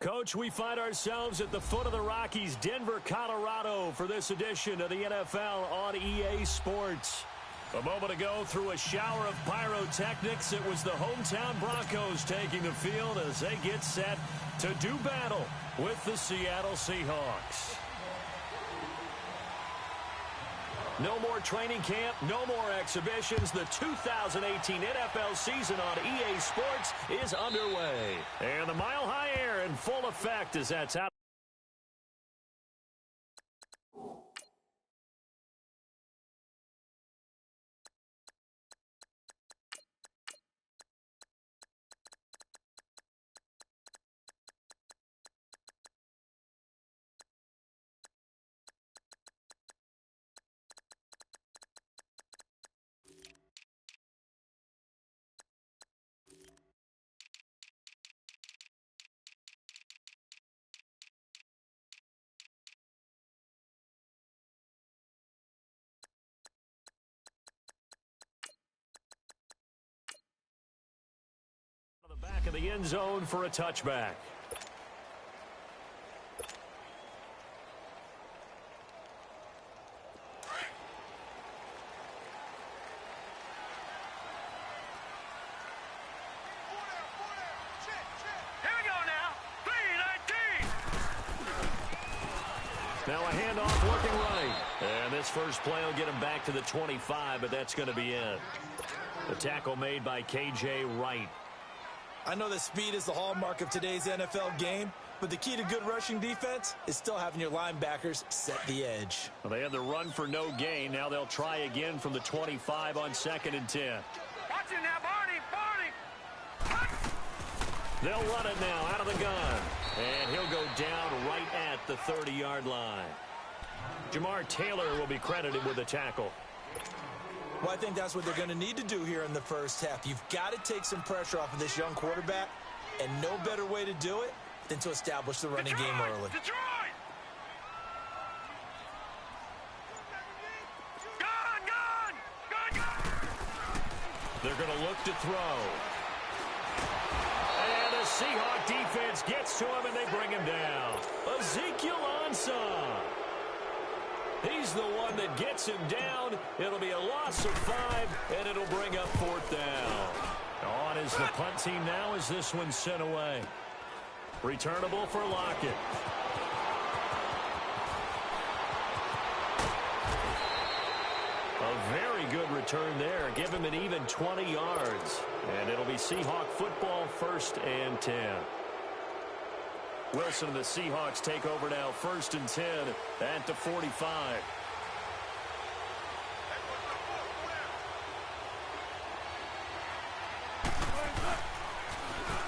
Coach, we find ourselves at the foot of the Rockies, Denver, Colorado, for this edition of the NFL on EA Sports. A moment ago, through a shower of pyrotechnics, it was the hometown Broncos taking the field as they get set to do battle with the Seattle Seahawks. No more training camp, no more exhibitions. The 2018 NFL season on EA Sports is underway. And the mile-high air in full effect as that's out. Back of the end zone for a touchback. Now a handoff working right. And this first play will get him back to the 25, but that's going to be it. The tackle made by K.J. Wright. I know that speed is the hallmark of today's NFL game, but the key to good rushing defense is still having your linebackers set the edge. Well, they had the run for no gain. Now they'll try again from the 25 on 2nd and 10. Watch it now, Barney. They'll run it now out of the gun. And he'll go down right at the 30-yard line. Jamar Taylor will be credited with a tackle. Well, I think that's what they're going to need to do here in the first half. You've got to take some pressure off of this young quarterback, and no better way to do it than to establish the running game early. They're going to look to throw. And the Seahawk defense gets to him, and they bring him down. Ezekiel Ansah. He's the one that gets him down. It'll be a loss of 5, and it'll bring up 4th down. On is the punt team now as this one's sent away. Returnable for Lockett. A very good return there. Give him an even 20 yards. And it'll be Seahawk football, 1st and 10. Wilson and the Seahawks take over now, 1st and 10 at the 45.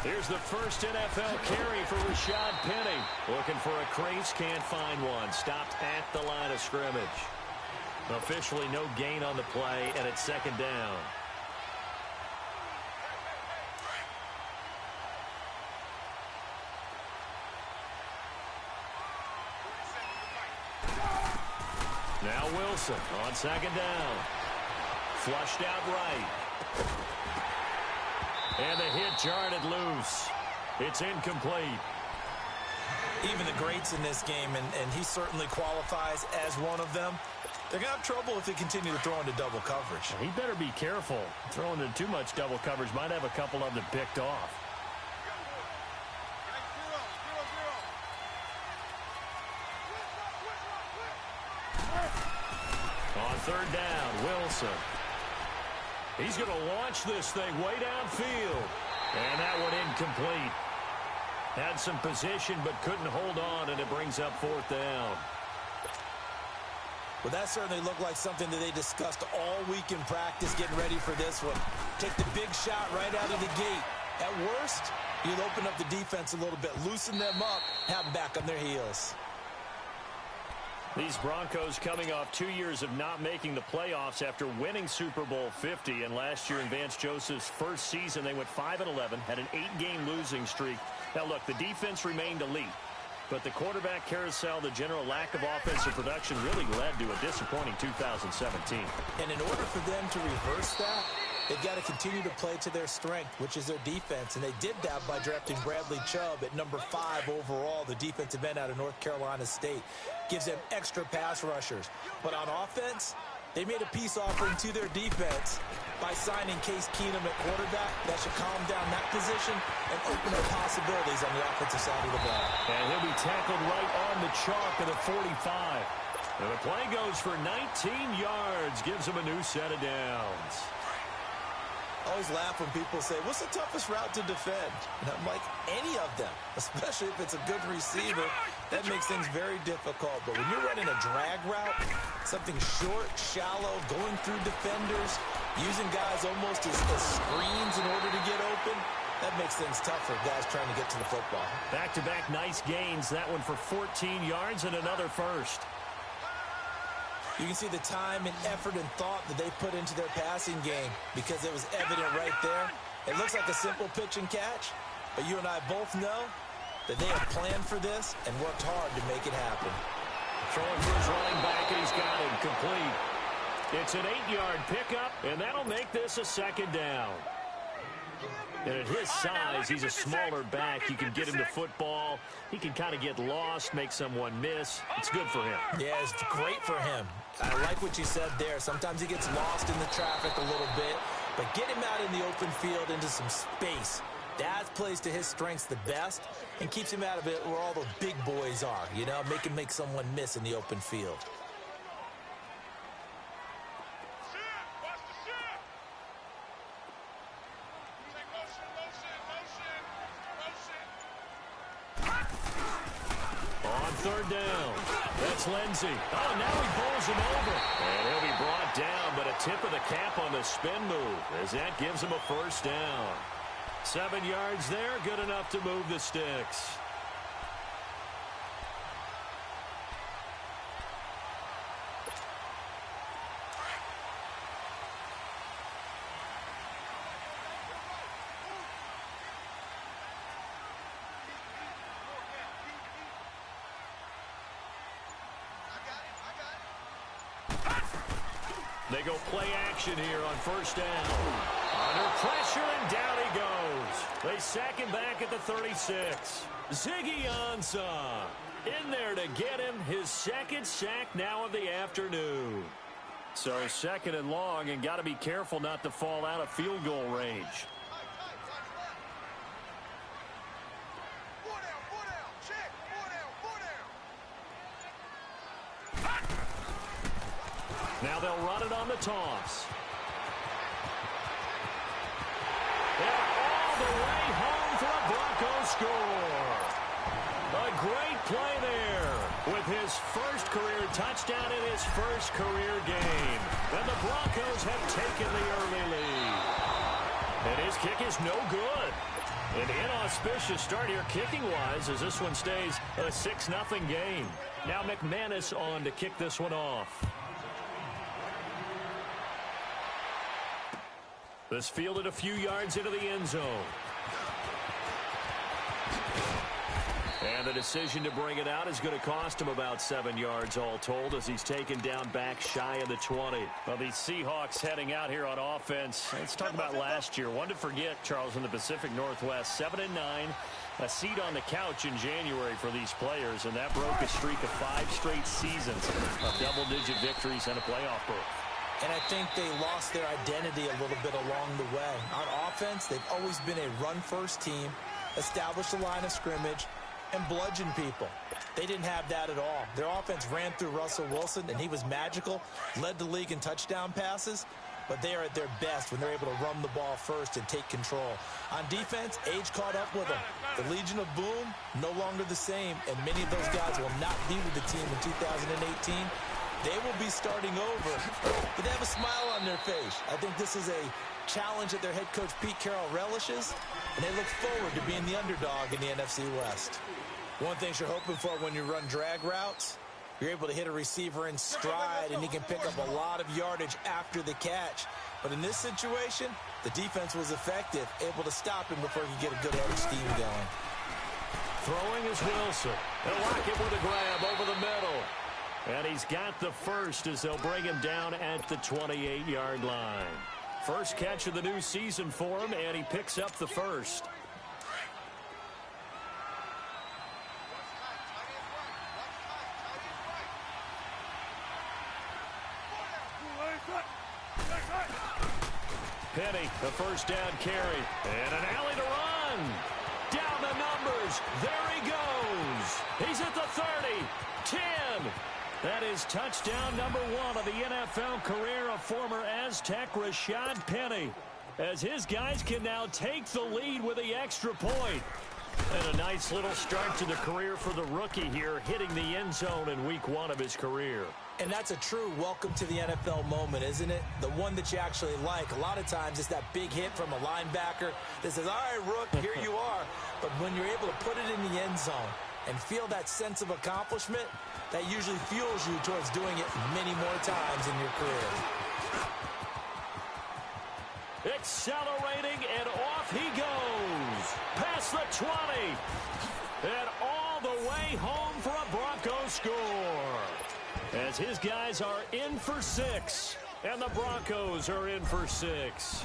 Here's the first NFL carry for Rashad Penny. Looking for a crease, can't find one. Stopped at the line of scrimmage. Officially no gain on the play, and it's 2nd down. Now Wilson on 2nd down. Flushed out right. And the hit jarred it loose. It's incomplete. Even the greats in this game, and he certainly qualifies as one of them, they're going to have trouble if they continue to throw into double coverage. He better be careful. Throwing into too much double coverage might have a couple of them picked off. On 3rd down, Wilson. He's going to launch this thing way downfield. And that one incomplete. Had some position but couldn't hold on, and it brings up 4th down. Well, that certainly looked like something that they discussed all week in practice getting ready for this one. Take the big shot right out of the gate. At worst, you'll open up the defense a little bit, loosen them up, have them back on their heels. These Broncos coming off 2 years of not making the playoffs after winning Super Bowl 50. And last year in Vance Joseph's first season, they went 5-11, had an 8-game losing streak. Now, look, the defense remained elite. But the quarterback carousel, the general lack of offensive production really led to a disappointing 2017. And in order for them to reverse that, they've got to continue to play to their strength, which is their defense. And they did that by drafting Bradley Chubb at number 5 overall, the defensive end out of North Carolina State. Gives them extra pass rushers. But on offense, they made a peace offering to their defense by signing Case Keenum at quarterback. That should calm down that position and open up possibilities on the offensive side of the ball. And he'll be tackled right on the chalk at the 45. And the play goes for 19 yards, gives him a new set of downs. I always laugh when people say, what's the toughest route to defend? And I'm like, any of them, especially if it's a good receiver. That makes things very difficult. But when you're running a drag route, something short, shallow, going through defenders, using guys almost as screens in order to get open, that makes things tough for guys trying to get to the football. Back-to-back nice gains. That one for 14 yards and another first. You can see the time and effort and thought that they put into their passing game because it was evident right there. It looks like a simple pitch and catch, but you and I both know that they have planned for this and worked hard to make it happen. Throwing for his running back, and he's got it complete. It's an 8-yard pickup, and that'll make this a second down. And at his size, he's a smaller back. You can get him the football. He can kind of get lost, make someone miss. It's good for him. Yeah, it's great for him. I like what you said there. Sometimes he gets lost in the traffic a little bit, but get him out in the open field into some space. That plays to his strengths the best and keeps him out of it where all the big boys are, you know, make someone miss in the open field. Third down. That's Lindsey. Oh, now he bowls him over. And he'll be brought down, but a tip of the cap on the spin move as that gives him a first down. 7 yards there, good enough to move the sticks. They go play action here on first down. Under pressure, and down he goes. They sack him back at the 36. Ziggy Ansah in there to get him his second sack now of the afternoon. So second and long, and got to be careful not to fall out of field goal range. Now they'll run it on the toss. They're all the way home for a Broncos score. A great play there with his first career touchdown in his first career game. And the Broncos have taken the early lead. And his kick is no good. An inauspicious start here kicking-wise as this one stays a 6-0 game. Now McManus on to kick this one off. This fielded a few yards into the end zone. And the decision to bring it out is going to cost him about 7 yards all told as he's taken down back shy of the 20. Well, these Seahawks heading out here on offense. Let's talk about last year. One to forget, Charles, in the Pacific Northwest. 7-9, a seat on the couch in January for these players, and that broke a streak of 5 straight seasons of double-digit victories and a playoff berth. And I think they lost their identity a little bit along the way. On offense, they've always been a run-first team, established a line of scrimmage, and bludgeon people. They didn't have that at all. Their offense ran through Russell Wilson, and he was magical, led the league in touchdown passes, but they are at their best when they're able to run the ball first and take control. On defense, age caught up with them. The Legion of Boom, no longer the same, and many of those guys will not be with the team in 2018. They will be starting over, but they have a smile on their face. I think this is a challenge that their head coach Pete Carroll relishes, and they look forward to being the underdog in the NFC West. One thing you're hoping for when you run drag routes, you're able to hit a receiver in stride, and he can pick up a lot of yardage after the catch. But in this situation, the defense was effective, able to stop him before he could get a good head of steam going. Throwing is Wilson. They'll lock him with a grab over the middle. And he's got the first as they'll bring him down at the 28-yard line. First catch of the new season for him, and he picks up the first. Penny, the first down carry, and an alley to run. Down the numbers. There he goes. He's at the 30, 10. That is touchdown number 1 of the NFL career of former Aztec Rashad Penny, as his guys can now take the lead with the extra point. And a nice little start to the career for the rookie here, hitting the end zone in week 1 of his career. And that's a true welcome to the NFL moment, isn't it? The one that you actually like. A lot of times it's that big hit from a linebacker that says, all right, Rook, here you are. But when you're able to put it in the end zone and feel that sense of accomplishment, that usually fuels you towards doing it many more times in your career. Accelerating, and off he goes. Past the 20. And all the way home for a Broncos score. As his guys are in for 6. And the Broncos are in for 6.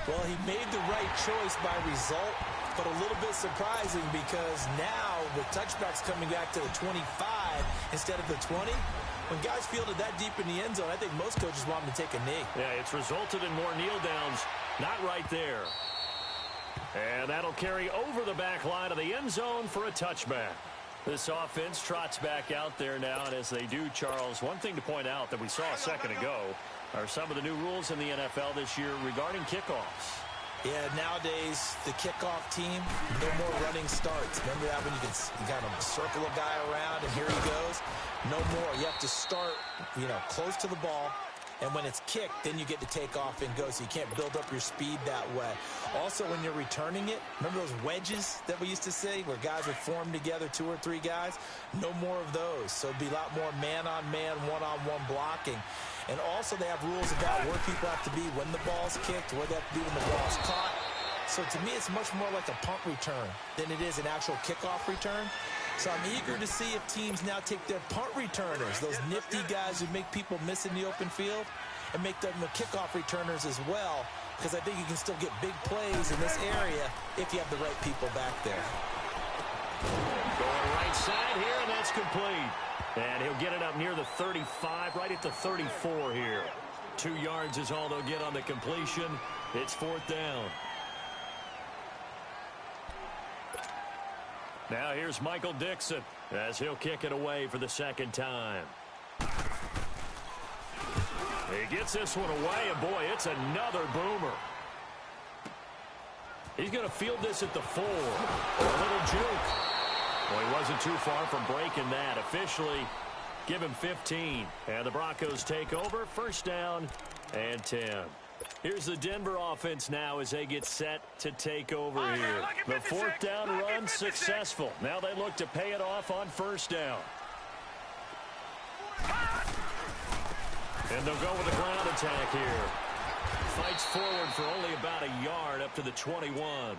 Well, he made the right choice by result, but a little bit surprising because now with touchbacks coming back to the 25 instead of the 20, when guys fielded that deep in the end zone, I think most coaches want them to take a knee. Yeah, it's resulted in more kneel downs. Not right there. And that'll carry over the back line of the end zone for a touchback. This offense trots back out there now, and as they do, Charles, one thing to point out that we saw a second ago are some of the new rules in the NFL this year regarding kickoffs. Yeah, nowadays, the kickoff team, no more running starts. Remember that when you can kind of circle a guy around and here he goes? No more. You have to start, close to the ball. And when it's kicked, then you get to take off and go, so you can't build up your speed that way. Also, when you're returning it, remember those wedges that we used to say where guys would form together, 2 or 3 guys? No more of those. So it'd be a lot more man-on-man, one-on-one blocking. And also they have rules about where people have to be when the ball's kicked, where they have to be when the ball's caught. So to me, it's much more like a punt return than it is an actual kickoff return. So I'm eager to see if teams now take their punt returners, those nifty guys who make people miss in the open field, and make them the kickoff returners as well, because I think you can still get big plays in this area if you have the right people back there. Going right side here, and that's complete. And he'll get it up near the 35, right at the 34 here. 2 yards is all they'll get on the completion. It's 4th down. Now here's Michael Dixon as he'll kick it away for the 2nd time. He gets this one away, and boy, it's another boomer. He's going to field this at the 4. A little juke. Well, he wasn't too far from breaking that. Officially, give him 15. And the Broncos take over. 1st down and 10. Here's the Denver offense now as they get set to take over here. The 4th down run successful. Now they look to pay it off on 1st down. And they'll go with a ground attack here. Fights forward for only about a yard up to the 21.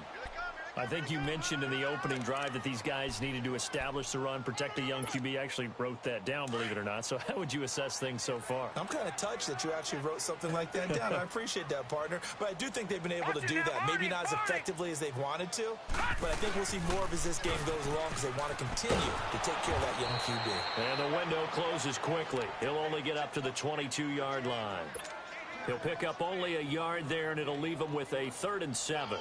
I think you mentioned in the opening drive that these guys needed to establish the run, protect the young QB. I actually wrote that down, believe it or not. So how would you assess things so far? I'm kind of touched that you actually wrote something like that down. I appreciate that, partner. But I do think they've been able to do that. Maybe not as effectively as they've wanted to, but I think we'll see more of as this game goes along because they want to continue to take care of that young QB. And the window closes quickly. He'll only get up to the 22-yard line. He'll pick up only a yard there, and it'll leave him with a 3rd and 7.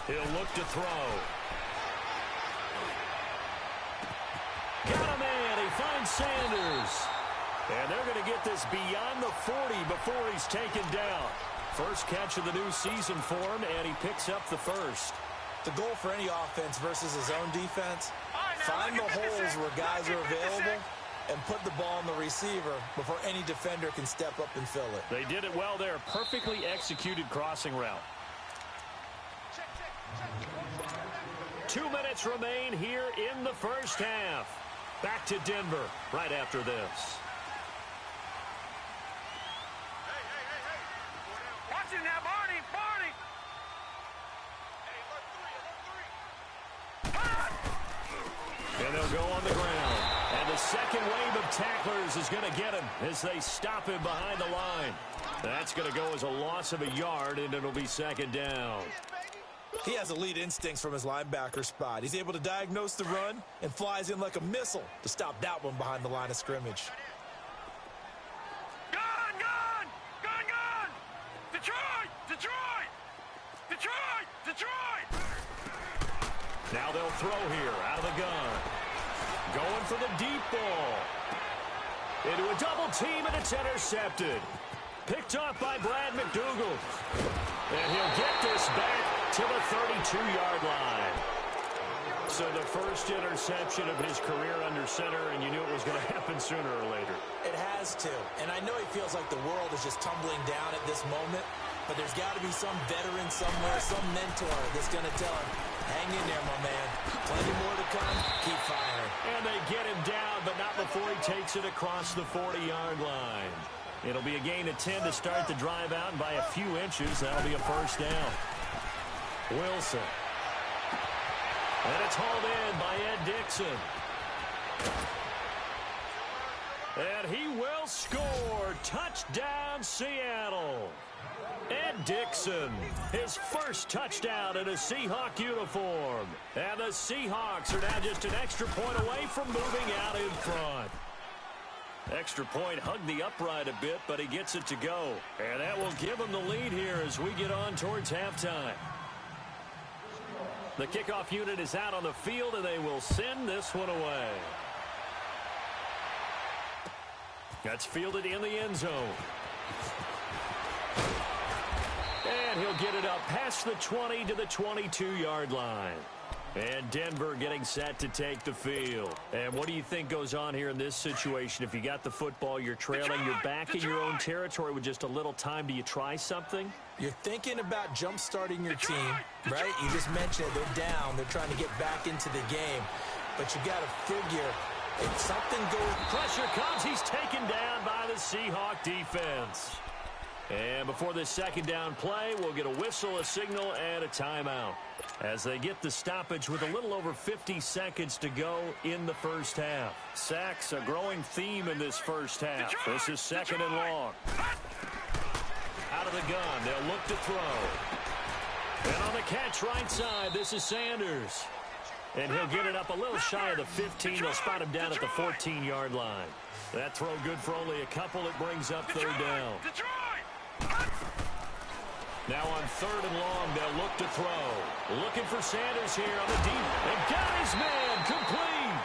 He'll look to throw. Got a man. He finds Sanders. And they're going to get this beyond the 40 before he's taken down. First catch of the new season for him, and he picks up the 1st. The goal for any offense versus his own defense, find the holes where guys are available and put the ball on the receiver before any defender can step up and fill it. They did it well there. Perfectly executed crossing route. 2 minutes remain here in the first half. Back to Denver right after this. Watch it now, Barney! Barney! And they'll go on the ground. And the second wave of tacklers is going to get him as they stop him behind the line. That's going to go as a loss of a yard, and it'll be second down. He has elite instincts from his linebacker spot. He's able to diagnose the run and flies in like a missile to stop that one behind the line of scrimmage. Gun! Gun! Gun! Gun! Detroit! Detroit! Detroit! Detroit! Now they'll throw here out of the gun. Going for the deep ball. Into a double team, and it's intercepted. Picked off by Brad McDougal. And he'll get this back to the 32-yard line. So the first interception of his career under center, and you knew it was going to happen sooner or later. It has to. And I know he feels like the world is just tumbling down at this moment, but there's got to be some veteran somewhere, some mentor that's going to tell him, hang in there, my man. Plenty more to come. Keep firing. And they get him down, but not before he takes it across the 40-yard line. It'll be a gain of 10 to start the drive out, and by a few inches, that'll be a first down. Wilson. And it's hauled in by Ed Dixon. And he will score. Touchdown, Seattle. Ed Dixon, his first touchdown in a Seahawk uniform. And the Seahawks are now just an extra point away from moving out in front. Extra point hugged the upright a bit, but he gets it to go. And that will give him the lead here as we get on towards halftime. The kickoff unit is out on the field, and they will send this one away. That's fielded in the end zone. And he'll get it up past the 20 to the 22-yard line. And Denver getting set to take the field. And what do you think goes on here in this situation? If you got the football, you're trailing, you're back in your own territory with just a little time. Do you try something? You're thinking about jump-starting your team, right? You just mentioned it. They're down. They're trying to get back into the game. But you got to figure if something goes... Pressure comes. He's taken down by the Seahawk defense. And before this second down play, we'll get a whistle, a signal, and a timeout as they get the stoppage with a little over 50 seconds to go in the first half. Sacks, a growing theme in this first half. This is second and long. Out of the gun, they'll look to throw. And on the catch right side, this is Sanders. And he'll get it up a little shy of the 15. They'll spot him down at the 14-yard line. That throw good for only a couple. It brings up third down. Now on third and long, they'll look to throw. Looking for Sanders here on the deep. And got his man complete.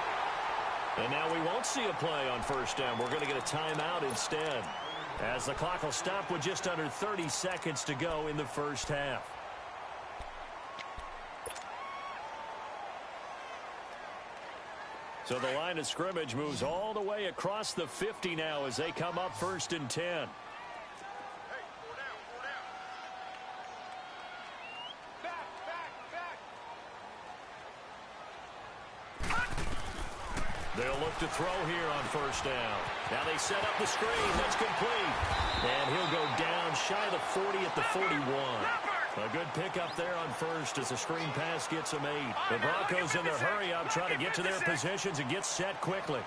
And now we won't see a play on first down. We're going to get a timeout instead, as the clock will stop with just under 30 seconds to go in the first half. So the line of scrimmage moves all the way across the 50 now as they come up first and 10. They'll look to throw here on first down. Now they set up the screen. That's complete. And he'll go down shy of the 40 at the 41. A good pickup there on first as the screen pass gets him 8. The Broncos in their hurry-up trying to get to their positions and get set quickly.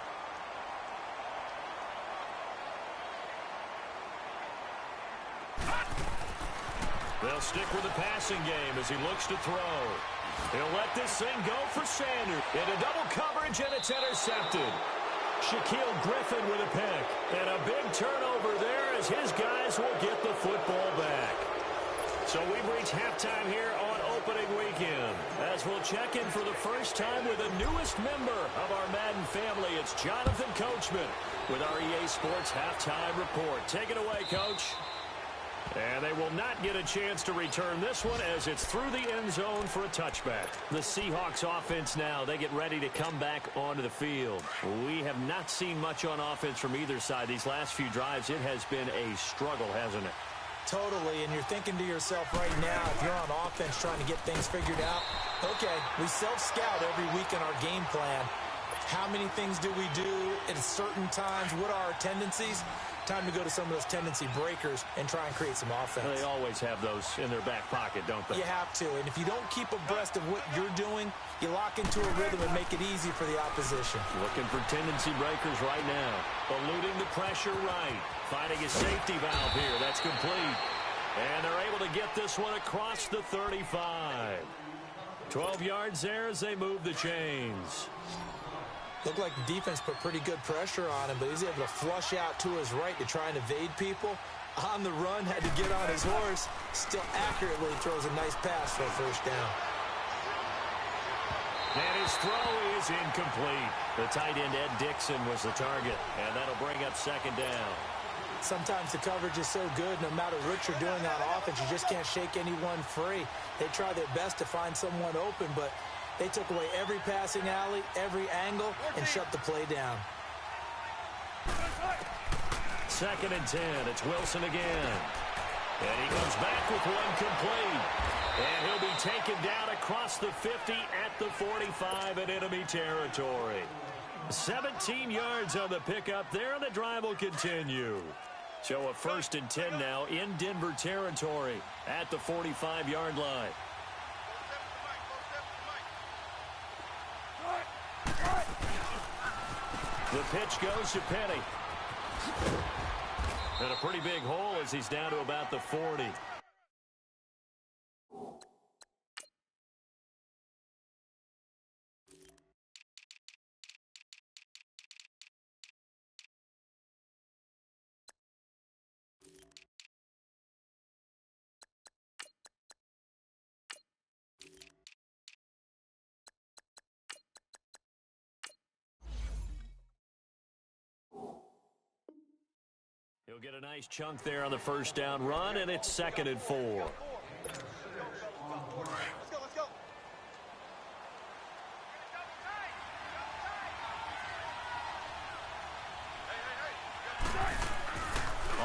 They'll stick with the passing game as he looks to throw. He'll let this thing go for Sanders. Into double coverage, and it's intercepted. Shaquille Griffin with a pick. And a big turnover there as his guys will get the football back. So we've reached halftime here on opening weekend. As we'll check in for the first time with the newest member of our Madden family, it's Jonathan Coachman with our EA Sports Halftime Report. Take it away, Coach. And they will not get a chance to return this one as it's through the end zone for a touchback. The Seahawks offense now, they get ready to come back onto the field. We have not seen much on offense from either side. These last few drives, it has been a struggle, hasn't it? Totally, and you're thinking to yourself right now, if you're on offense trying to get things figured out, okay, we self-scout every week in our game plan. How many things do we do at certain times? What are our tendencies? Time to go to some of those tendency breakers and try and create some offense. They always have those in their back pocket, don't they? You have to, and if you don't keep abreast of what you're doing, you lock into a rhythm and make it easy for the opposition. Looking for tendency breakers right now. Eluding the pressure right. Finding a safety valve here. That's complete. And they're able to get this one across the 35. 12 yards there as they move the chains. Looked like the defense put pretty good pressure on him, but he's able to flush out to his right to try and evade people. On the run, had to get on his horse. Still accurately throws a nice pass for a first down. And his throw is incomplete. The tight end, Ed Dixon, was the target, and that'll bring up second down. Sometimes the coverage is so good, no matter what you're doing on offense, you just can't shake anyone free. They try their best to find someone open, but they took away every passing alley, every angle, and shut the play down. Second and 10. It's Wilson again. And he comes back with one complete. And he'll be taken down across the 50 at the 45 in enemy territory. 17 yards on the pickup there, and the drive will continue. So a first and 10 now in Denver territory at the 45-yard line. The pitch goes to Penny. And a pretty big hole as he's down to about the 40. He'll get a nice chunk there on the first down run, and it's second and 4. Let's go.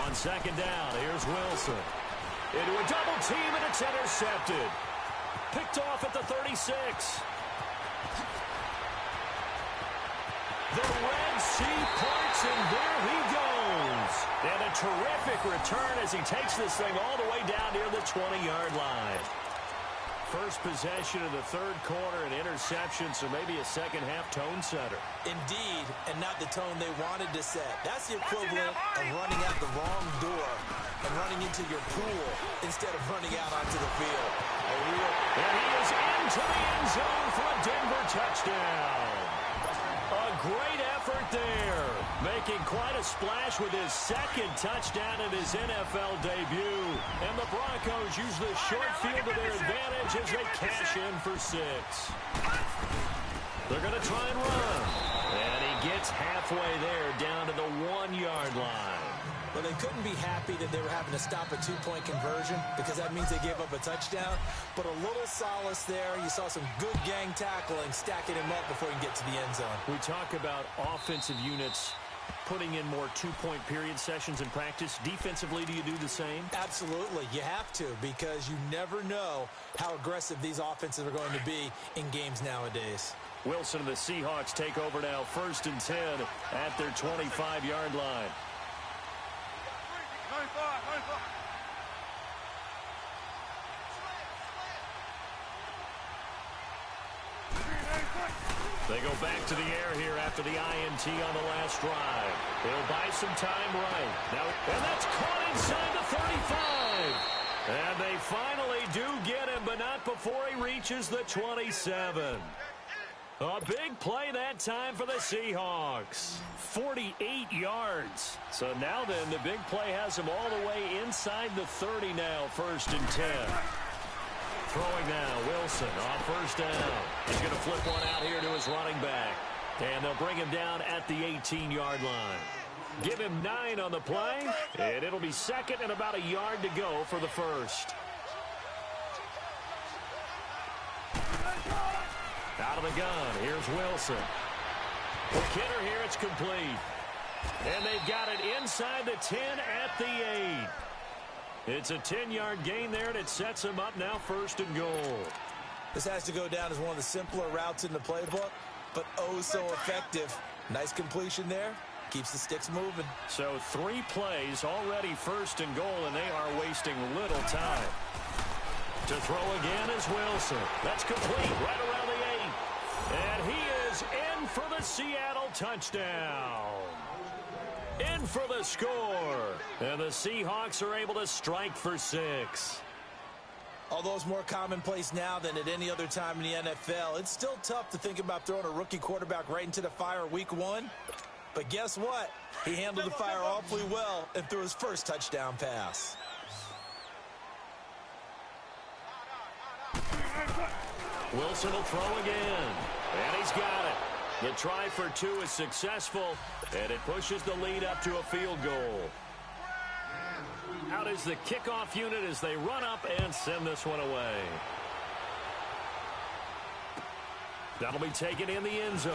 On second down, here's Wilson. Into a double team, and it's intercepted. Picked off at the 36. The Red Sea parts, and there he goes. And a terrific return as he takes this thing all the way down near the 20-yard line. First possession of the third quarter, an interception, so maybe a second-half tone setter. Indeed, and not the tone they wanted to set. That's the equivalent of running out the wrong door and running into your pool instead of running out onto the field. And he is into the end zone for a Denver touchdown. A great effort there, making quite a splash with his second touchdown in his NFL debut. And the Broncos use the short field to their advantage as they cash in for 6. They're going to try and run. And he gets halfway there down to the 1-yard line. Well, they couldn't be happy that they were having to stop a 2-point conversion because that means they gave up a touchdown. But a little solace there. You saw some good gang tackling, stacking him up before he can get to the end zone. We talk about offensive units putting in more 2-point period sessions in practice. Defensively, do you do the same? Absolutely. You have to, because you never know how aggressive these offenses are going to be in games nowadays. Wilson and the Seahawks take over now, first and 10 at their 25-yard line. 95. They go back to the air here after the INT on the last drive. They'll buy some time right. Now, and that's caught inside the 35. And they finally do get him, but not before he reaches the 27. A big play that time for the Seahawks. 48 yards. So now then, the big play has him all the way inside the 30 now, first and 10. Throwing now, Wilson on first down. He's going to flip one out here to his running back. And they'll bring him down at the 18-yard line. Give him 9 on the play, and it'll be second and about a yard to go for the first. Out of the gun, here's Wilson. The kidder here, it's complete. And they've got it inside the 10 at the 8. It's a 10-yard gain there, and it sets him up now 1st and goal. This has to go down as one of the simpler routes in the playbook, but oh so effective. Nice completion there. Keeps the sticks moving. So 3 plays, already 1st and goal, and they are wasting little time. To throw again is Wilson. That's complete right around the 8. And he is in for the Seattle touchdown. In for the score. And the Seahawks are able to strike for 6. Although it's more commonplace now than at any other time in the NFL, it's still tough to think about throwing a rookie quarterback right into the fire week 1. But guess what? He handled the fire awfully well and threw his first touchdown pass. Wilson will throw again. And he's got it. The try for 2 is successful, and it pushes the lead up to a field goal. Out is the kickoff unit as they run up and send this one away. That'll be taken in the end zone.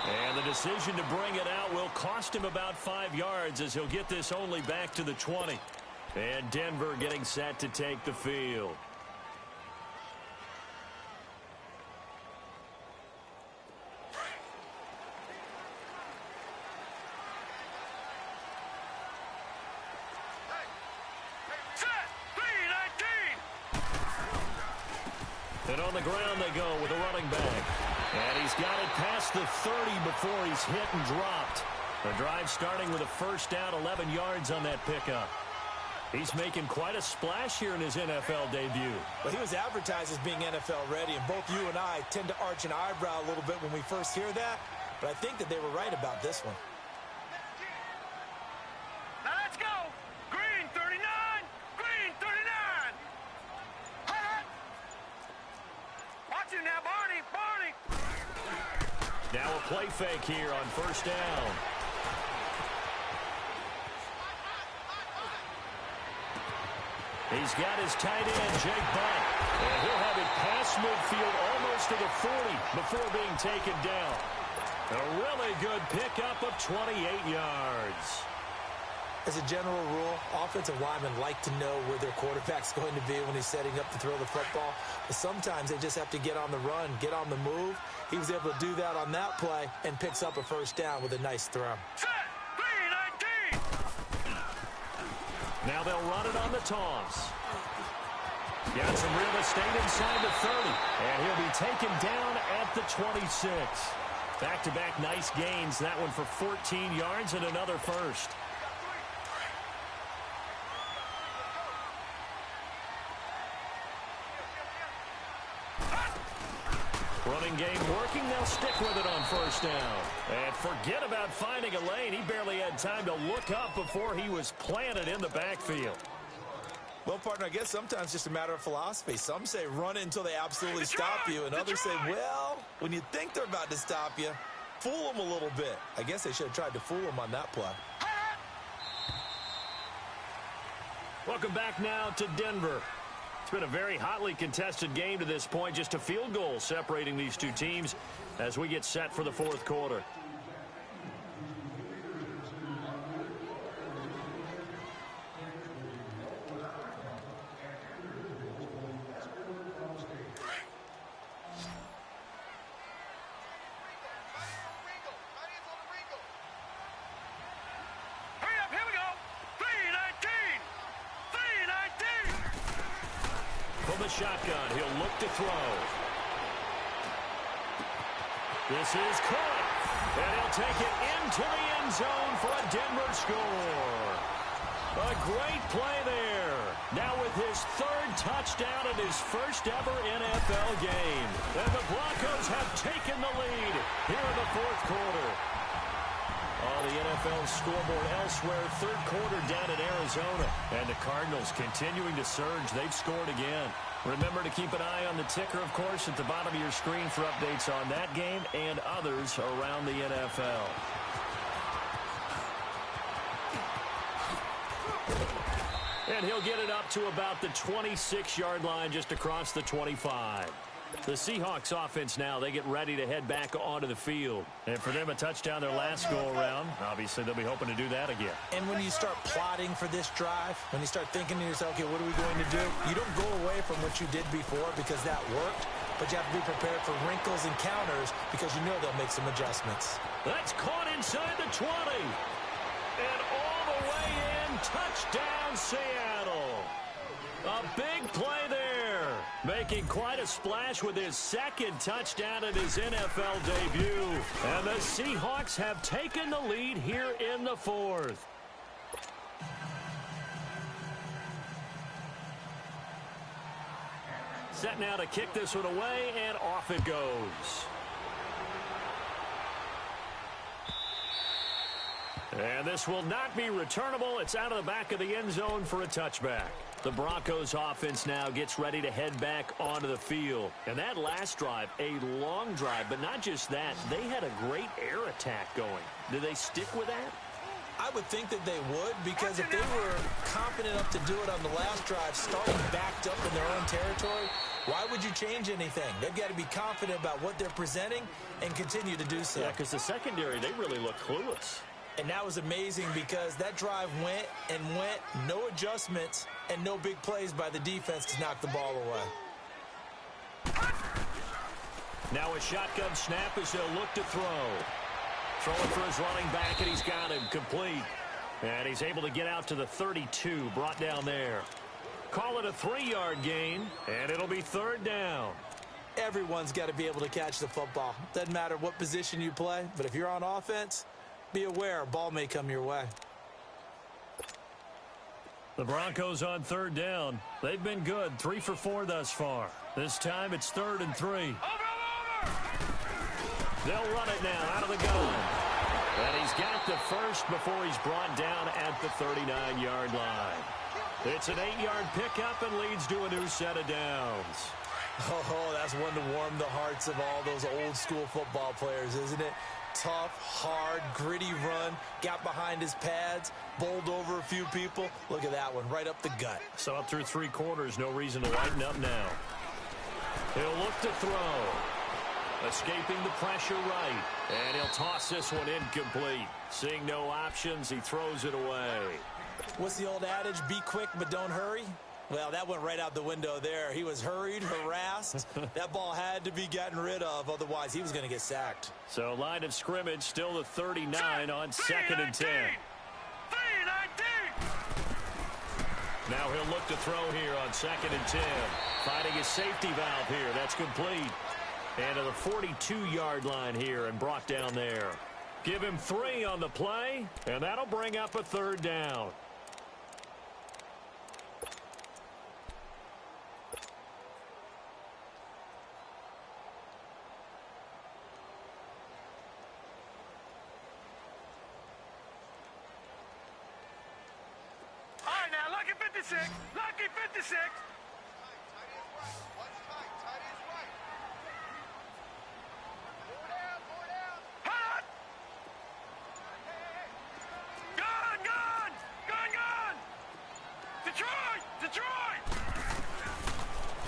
And the decision to bring it out will cost him about 5 yards as he'll get this only back to the 20. And Denver getting set to take the field. And on the ground they go with a running back. And he's got it past the 30 before he's hit and dropped. The drive starting with a first down, 11 yards on that pickup. He's making quite a splash here in his NFL debut. Well, he was advertised as being NFL ready, and both you and I tend to arch an eyebrow a little bit when we first hear that. But I think that they were right about this one. Now let's go. Green 39. Green 39. Watch it now, Barney. Barney. Now a play fake here on first down. He's got his tight end, Jake Butt. And he'll have it past midfield almost to the 40 before being taken down. A really good pickup of 28 yards. As a general rule, offensive linemen like to know where their quarterback's going to be when he's setting up to throw the football. But sometimes they just have to get on the run, get on the move. He was able to do that on that play and picks up a first down with a nice throw. Set. 3-19. Now they'll run it on the toss. Got some real estate inside the 30. And he'll be taken down at the 26. Back-to-back nice gains. That one for 14 yards and another first. Running game working. They'll stick with it on first down. And forget about finding a lane. He barely had time to look up before he was planted in the backfield. Well, partner, I guess sometimes it's just a matter of philosophy. Some say run it until they absolutely stop you, and others say, well, when you think they're about to stop you, fool them a little bit. I guess they should have tried to fool them on that play. Welcome back now to Denver. It's been a very hotly contested game to this point. Just a field goal separating these two teams as we get set for the fourth quarter. Shotgun. He'll look to throw. This is caught. And he'll take it into the end zone for a Denver score. A great play there. Now with his third touchdown in his first ever NFL game. And the Broncos have taken the lead here in the fourth quarter. On the NFL scoreboard elsewhere, third quarter down in Arizona. And the Cardinals continuing to surge. They've scored again. Remember to keep an eye on the ticker, of course, at the bottom of your screen for updates on that game and others around the NFL. And he'll get it up to about the 26-yard line just across the 25. The Seahawks offense now, they get ready to head back onto the field. And for them, a touchdown their last go-around. Obviously, they'll be hoping to do that again. And when you start plotting for this drive, when you start thinking to yourself, okay, what are we going to do? You don't go away from what you did before because that worked, but you have to be prepared for wrinkles and counters because you know they'll make some adjustments. That's caught inside the 20. And all the way in, touchdown Seattle. A big play there, making quite a splash with his second touchdown in his NFL debut. And the Seahawks have taken the lead here in the fourth. Set now to kick this one away, and off it goes. And this will not be returnable. It's out of the back of the end zone for a touchback. The Broncos offense now gets ready to head back onto the field. And that last drive, a long drive, but not just that. They had a great air attack going. Do they stick with that? I would think that they would, because if they were confident enough to do it on the last drive, starting backed up in their own territory, why would you change anything? They've got to be confident about what they're presenting and continue to do so. Yeah, because the secondary, they really look clueless. And that was amazing because that drive went and went, no adjustments, and no big plays by the defense to knock the ball away. Now a shotgun snap as they'll look to throw. Throwing for his running back, and he's got him complete. And he's able to get out to the 32, brought down there. Call it a 3-yard gain, and it'll be third down. Everyone's got to be able to catch the football. Doesn't matter what position you play, but if you're on offense, be aware, a ball may come your way. The Broncos on third down. They've been good, 3 for 4 thus far. This time it's 3rd and 3. Over! They'll run it now out of the gun. And he's got the first before he's brought down at the 39-yard line. It's an 8-yard pickup and leads to a new set of downs. Oh, that's one to warm the hearts of all those old-school football players, isn't it? Tough, hard, gritty run, got behind his pads, bowled over a few people. Look at that one, right up the gut. So up through 3 quarters, no reason to lighten up now. He'll look to throw. Escaping the pressure right. And he'll toss this one incomplete. Seeing no options, he throws it away. What's the old adage? Be quick, but don't hurry. Well, that went right out the window there. He was hurried, harassed. That ball had to be gotten rid of, otherwise he was going to get sacked. So line of scrimmage, still the 39 on 2nd and 10. 3-19! Now he'll look to throw here on 2nd and 10. Finding his safety valve here. That's complete. And to the 42-yard line here and brought down there. Give him 3 on the play, and that'll bring up a 3rd down. All right, now, lucky 56. Lucky 56. Hot! Gone! Detroit!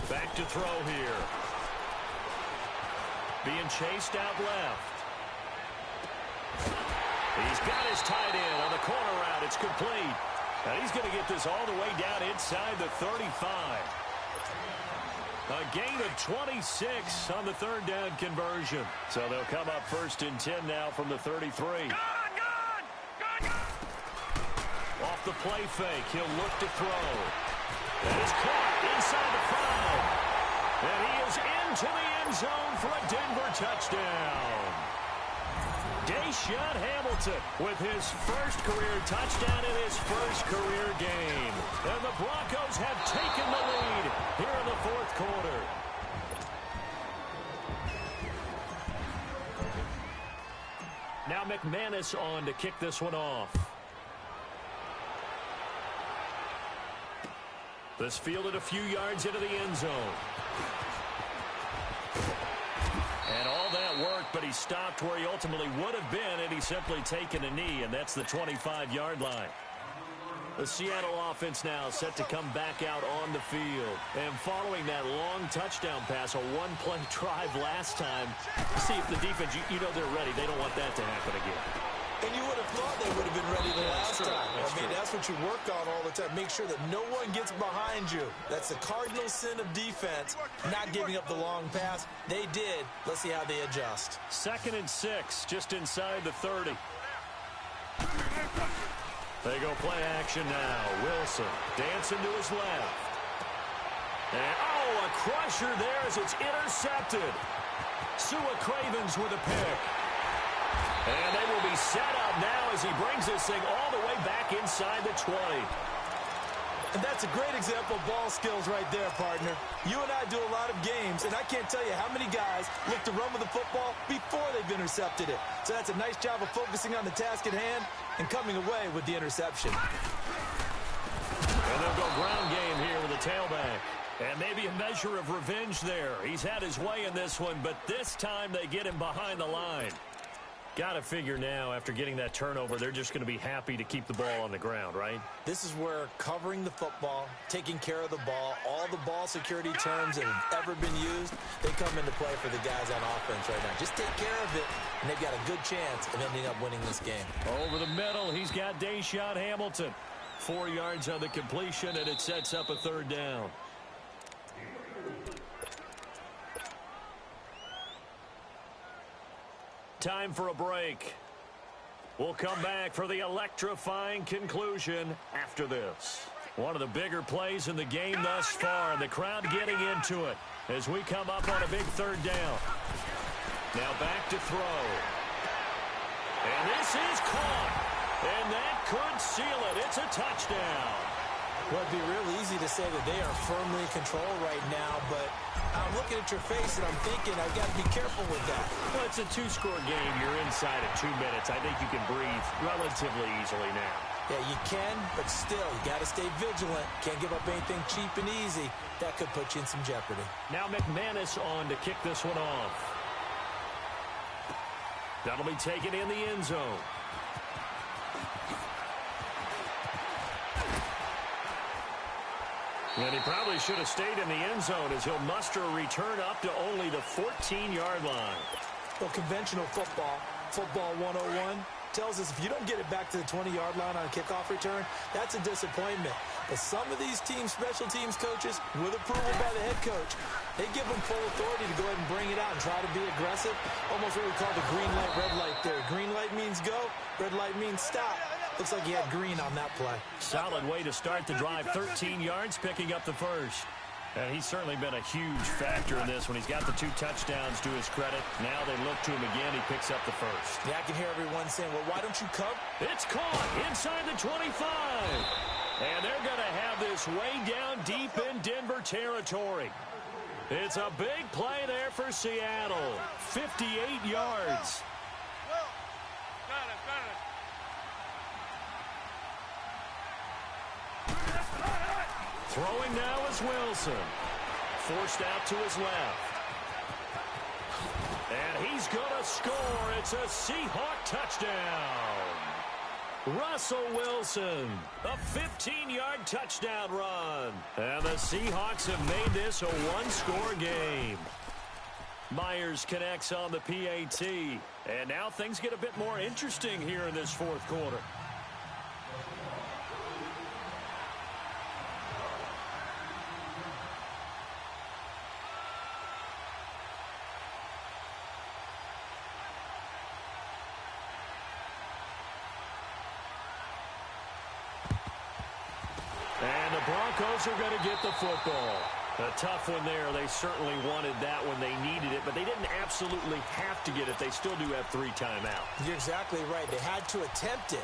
Back to throw here. Being chased out left. He's got his tight end on the corner route. It's complete. And he's going to get this all the way down inside the 35. A gain of 26 on the 3rd down conversion. So they'll come up 1st and 10 now from the 33. Gone! Off the play fake, he'll look to throw. And it's caught inside the 5. And he is into the end zone for a Denver touchdown. Deshaun Hamilton with his first career touchdown in his first career game. And the Broncos have taken the lead here in the 4th quarter. Now McManus on to kick this one off. This fielded a few yards into the end zone. And all that worked, but he stopped where he ultimately would have been, and he's simply taken a knee, and that's the 25-yard line. The Seattle offense now set to come back out on the field. And following that long touchdown pass, a one-play drive last time, see if the defense, you know they're ready. They don't want that to happen again. And you would have thought they would have been ready the last time. That's what you work on all the time. Make sure that no one gets behind you. That's the cardinal sin of defense, not giving up the long pass. They did. Let's see how they adjust. 2nd and 6, just inside the 30. They go play action now. Wilson dancing to his left. And, a crusher there as it's intercepted. Sua Cravens with a pick. And they will be set up now as he brings this thing all the way back inside the 20. And that's a great example of ball skills right there, partner. You and I do a lot of games, and I can't tell you how many guys look to run with the football before they've intercepted it. So that's a nice job of focusing on the task at hand and coming away with the interception. And they'll go ground game here with a tailback. And maybe a measure of revenge there. He's had his way in this one, but this time they get him behind the line. Got to figure now, after getting that turnover, they're just going to be happy to keep the ball on the ground, right? This is where covering the football, taking care of the ball, all the ball security terms that have ever been used, they come into play for the guys on offense right now. Just take care of it, and they've got a good chance of ending up winning this game. Over the middle, he's got Deshaun Hamilton. 4 yards on the completion, and it sets up a 3rd down. Time for a break. We'll come back for the electrifying conclusion after this. One of the bigger plays in the game thus far, and the crowd getting into it as we come up on a big 3rd down. Now back to throw. And this is caught. And that could seal it. It's a touchdown. Well, it'd be real easy to say that they are firmly in control right now, but I'm looking at your face and I'm thinking I've got to be careful with that. Well, it's a 2-score game. You're inside of 2 minutes. I think you can breathe relatively easily now. Yeah, you can, but still, you got to stay vigilant. Can't give up anything cheap and easy. That could put you in some jeopardy. Now McManus on to kick this one off. That'll be taken in the end zone. And he probably should have stayed in the end zone as he'll muster a return up to only the 14-yard line. Well, conventional football 101, tells us if you don't get it back to the 20-yard line on a kickoff return, that's a disappointment. But some of these teams, special teams coaches, with approval by the head coach, they give them full authority to go ahead and bring it out and try to be aggressive. Almost what we call the green light, red light theory. Green light means go, red light means stop. Looks like he had green on that play. Solid way to start the drive. 13 yards, picking up the first. And he's certainly been a huge factor in this when he's got the 2 touchdowns to his credit. Now they look to him again. He picks up the first. Yeah, I can hear everyone saying, well, why don't you cover? It's caught inside the 25. And they're going to have this way down deep in Denver territory. It's a big play there for Seattle. 58 yards. Throwing now is Wilson. Forced out to his left. And he's going to score. It's a Seahawk touchdown. Russell Wilson, a 15-yard touchdown run. And the Seahawks have made this a 1-score game. Myers connects on the PAT. And now things get a bit more interesting here in this 4th quarter. And the Broncos are going to get the football. A tough one there. They certainly wanted that when they needed it, but they didn't absolutely have to get it. They still do have 3 timeouts. You're exactly right. They had to attempt it.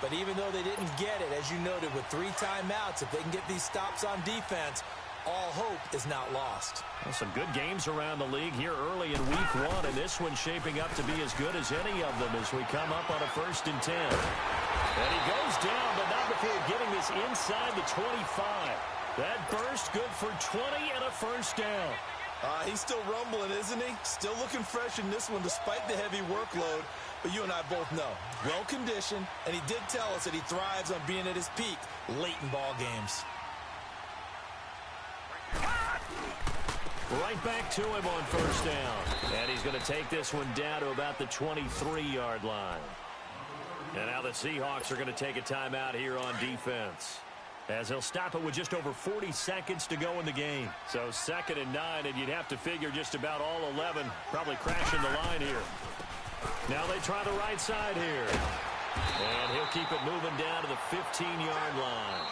But even though they didn't get it, as you noted, with 3 timeouts, if they can get these stops on defense, all hope is not lost. Well, some good games around the league here early in week 1, and this one's shaping up to be as good as any of them as we come up on a 1st and 10. And he goes down, but not before getting this inside the 25. That burst good for 20 and a 1st down. He's still rumbling, isn't he? Still looking fresh in this one despite the heavy workload. But you and I both know, well-conditioned, and he did tell us that he thrives on being at his peak late in ball games. Right back to him on first down. And he's going to take this one down to about the 23-yard line. And now the Seahawks are going to take a timeout here on defense, as they'll stop it with just over 40 seconds to go in the game. So 2nd and 9, and you'd have to figure just about all 11 probably crashing the line here. Now they try the right side here. And he'll keep it moving down to the 15-yard line.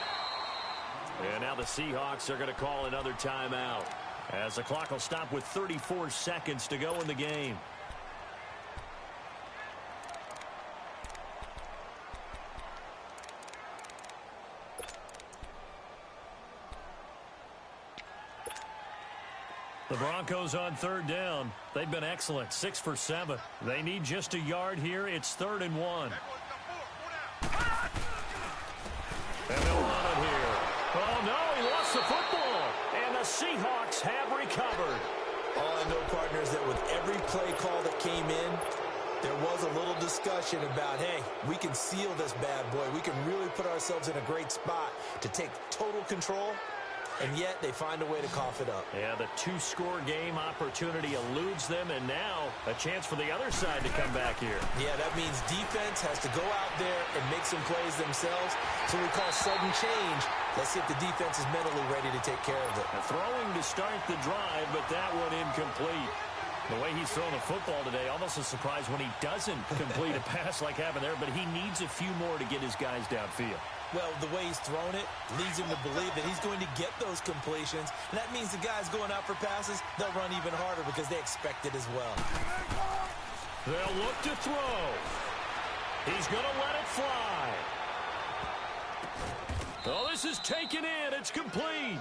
And now the Seahawks are going to call another timeout, as the clock will stop with 34 seconds to go in the game. The Broncos on 3rd down. They've been excellent, 6 for 7. They need just a yard here. It's 3rd and 1. And they'll run it here. Oh, no, he lost the football. And the Seahawks have recovered. All I know, partner, is that with every play call that came in, there was a little discussion about, hey, we can seal this bad boy. We can really put ourselves in a great spot to take total control. And yet they find a way to cough it up. Yeah, the 2-score game opportunity eludes them, and now a chance for the other side to come back here. Yeah, that means defense has to go out there and make some plays themselves. So we call sudden change. Let's see if the defense is mentally ready to take care of it. Throwing to start the drive, but that one incomplete. The way he's throwing the football today, almost a surprise when he doesn't complete a pass like happened there, but he needs a few more to get his guys downfield. Well, the way he's thrown it leads him to believe that he's going to get those completions. And that means the guys going out for passes, they'll run even harder because they expect it as well. They'll look to throw. He's going to let it fly. Oh, this is taken in. It's complete.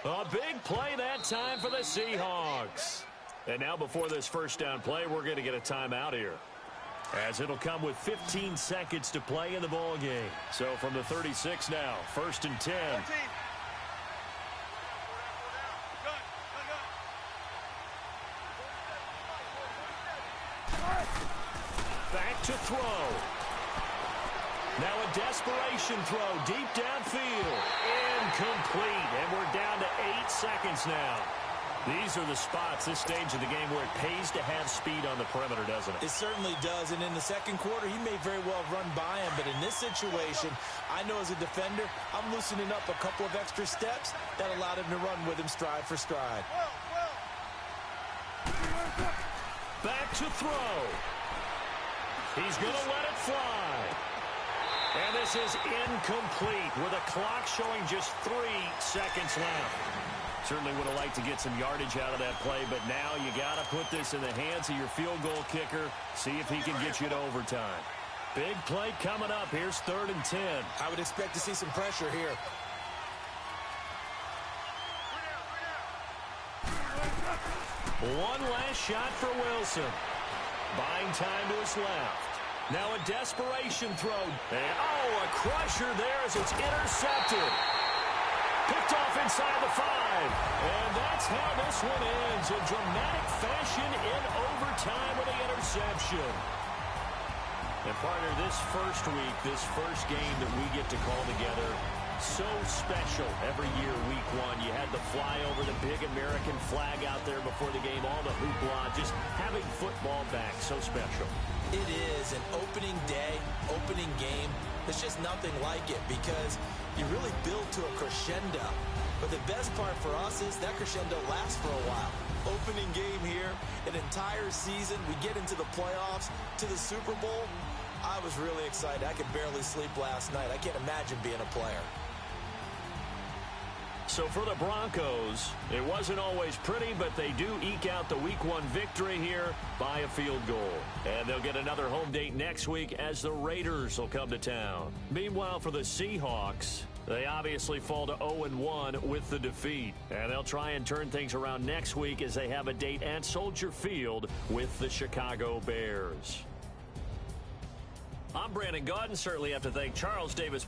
A big play that time for the Seahawks. And now before this first down play, we're going to get a timeout here, as it'll come with 15 seconds to play in the ball game. So from the 36 now, 1st and 10. Back to throw. Now a desperation throw deep downfield. Incomplete. And we're down to 8 seconds now. These are the spots, this stage of the game, where it pays to have speed on the perimeter, doesn't it? It certainly does, and in the second quarter, he may very well run by him, but in this situation, I know as a defender, I'm loosening up a couple of extra steps that allowed him to run with him stride for stride. Back to throw. He's going to let it fly. And this is incomplete with a clock showing just 3 seconds left. Certainly would have liked to get some yardage out of that play, but now you got to put this in the hands of your field goal kicker. See if he can get you to overtime. Big play coming up. Here's 3rd and 10. I would expect to see some pressure here. One last shot for Wilson. Buying time to his left. Now a desperation throw. And, a crusher there as it's intercepted. Picked off inside the 5. And that's how this one ends. In dramatic fashion in overtime with the interception. And partner, this first week, this first game that we get to call together, so special every year, week 1. You had the flyover, the big American flag out there before the game, all the hoopla, just having football back, so special. It is an opening day, opening game. There's just nothing like it because you really build to a crescendo. But the best part for us is that crescendo lasts for a while. Opening game here, an entire season, we get into the playoffs, to the Super Bowl. I was really excited. I could barely sleep last night. I can't imagine being a player. So for the Broncos, it wasn't always pretty, but they do eke out the Week 1 victory here by a field goal. And they'll get another home date next week as the Raiders will come to town. Meanwhile, for the Seahawks, they obviously fall to 0-1 with the defeat. And they'll try and turn things around next week as they have a date at Soldier Field with the Chicago Bears. I'm Brandon Gaudin. Certainly have to thank Charles Davis